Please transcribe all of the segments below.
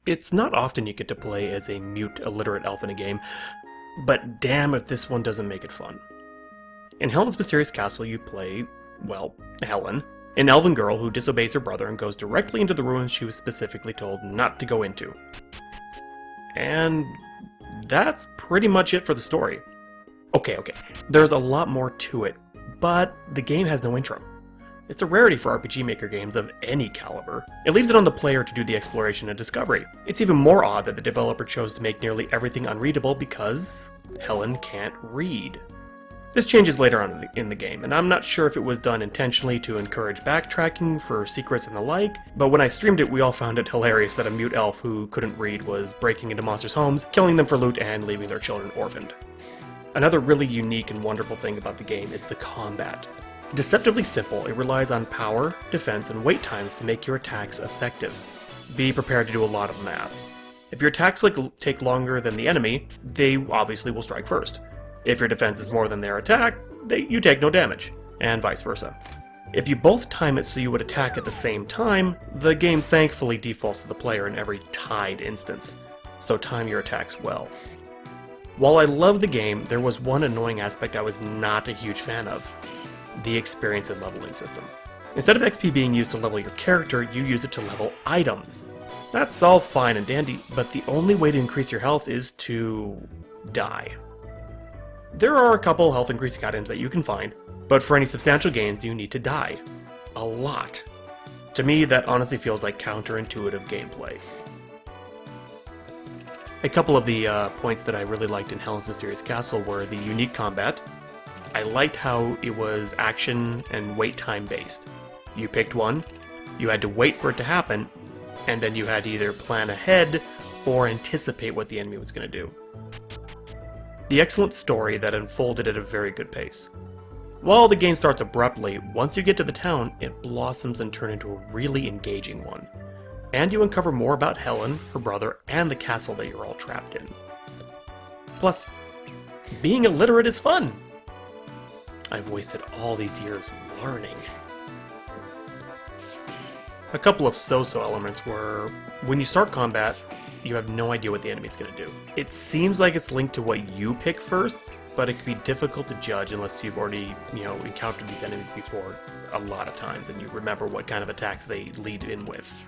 It's not often you get to play as a mute, illiterate elf in a game, but damn if this one doesn't make it fun. In Helen's Mysterious Castle, you play, well, Helen, an elven girl who disobeys her brother and goes directly into the ruins she was specifically told not to go into. And that's pretty much it for the story. Okay, there's a lot more to it, but the game has no intro. It's a rarity for RPG Maker games of any caliber. It leaves it on the player to do the exploration and discovery. It's even more odd that the developer chose to make nearly everything unreadable because Helen can't read. This changes later on in the game, and I'm not sure if it was done intentionally to encourage backtracking for secrets and the like, but when I streamed it, we all found it hilarious that a mute elf who couldn't read was breaking into monsters' homes, killing them for loot, and leaving their children orphaned. Another really unique and wonderful thing about the game is the combat. Deceptively simple, it relies on power, defense, and wait times to make your attacks effective. Be prepared to do a lot of math. If your attacks take longer than the enemy, they obviously will strike first. If your defense is more than their attack, you take no damage, and vice versa. If you both time it so you would attack at the same time, the game thankfully defaults to the player in every tied instance, so time your attacks well. While I love the game, there was one annoying aspect I was not a huge fan of. The experience and leveling system. Instead of XP being used to level your character, you use it to level items. That's all fine and dandy, but the only way to increase your health is to die. There are a couple health increasing items that you can find, but for any substantial gains you need to die. A lot. To me, that honestly feels like counterintuitive gameplay. A couple of the points that I really liked in Helen's Mysterious Castle were the unique combat. I liked how it was action and wait time based. You picked one, you had to wait for it to happen, and then you had to either plan ahead or anticipate what the enemy was going to do. The excellent story that unfolded at a very good pace. While the game starts abruptly, once you get to the town, it blossoms and turns into a really engaging one. And you uncover more about Helen, her brother, and the castle that you're all trapped in. Plus, being illiterate is fun! I've wasted all these years learning. A couple of so-so elements were, when you start combat, you have no idea what the enemy's going to do. It seems like it's linked to what you pick first, but it can be difficult to judge unless you've already, encountered these enemies before a lot of times and you remember what kind of attacks they lead in with.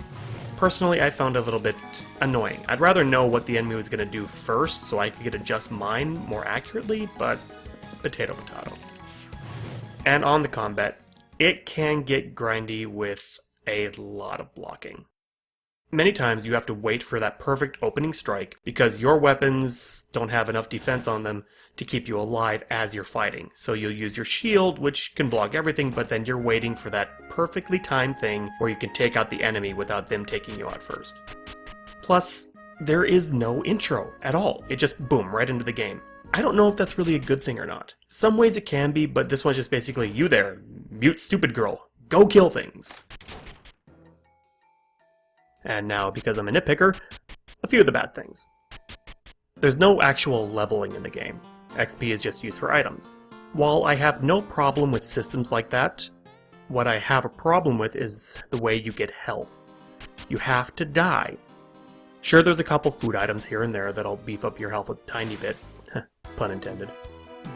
Personally, I found it a little bit annoying. I'd rather know what the enemy was going to do first so I could adjust mine more accurately, but potato. And on the combat, it can get grindy with a lot of blocking. Many times you have to wait for that perfect opening strike because your weapons don't have enough defense on them to keep you alive as you're fighting. So you'll use your shield, which can block everything, but then you're waiting for that perfectly timed thing where you can take out the enemy without them taking you out first. Plus, there is no intro at all. It just boom, right into the game. I don't know if that's really a good thing or not. Some ways it can be, but this one's just basically, you there, mute stupid girl, go kill things. And now, because I'm a nitpicker, a few of the bad things. There's no actual leveling in the game. XP is just used for items. While I have no problem with systems like that, what I have a problem with is the way you get health. You have to die. Sure, there's a couple food items here and there that'll beef up your health a tiny bit. Pun intended.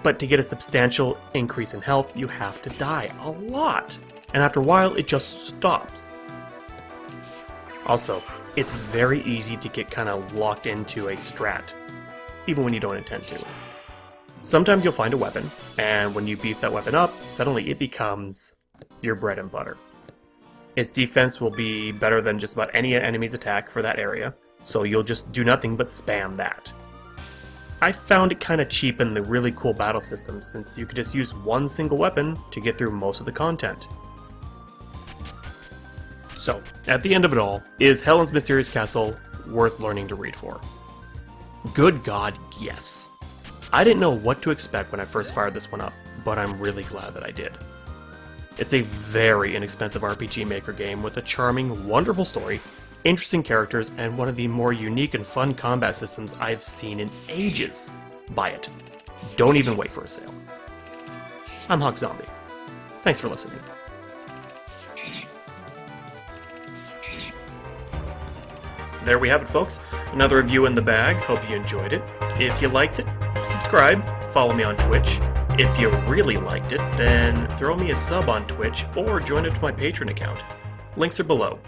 But to get a substantial increase in health, you have to die a lot. And after a while, it just stops. Also, it's very easy to get kind of locked into a strat, even when you don't intend to. Sometimes you'll find a weapon, and when you beef that weapon up, suddenly it becomes your bread and butter. Its defense will be better than just about any enemy's attack for that area, so you'll just do nothing but spam that. I found it kind of cheapened the really cool battle system since you could just use one single weapon to get through most of the content. So, at the end of it all, is Helen's Mysterious Castle worth learning to read for? Good God, yes. I didn't know what to expect when I first fired this one up, but I'm really glad that I did. It's a very inexpensive RPG Maker game with a charming, wonderful story, interesting characters, and one of the more unique and fun combat systems I've seen in ages. Buy it. Don't even wait for a sale. I'm HawkZombie. Thanks for listening. there we have it, folks. Another review in the bag. Hope you enjoyed it. If you liked it, subscribe, follow me on Twitch. If you really liked it, then throw me a sub on Twitch or join up to my Patreon account. Links are below.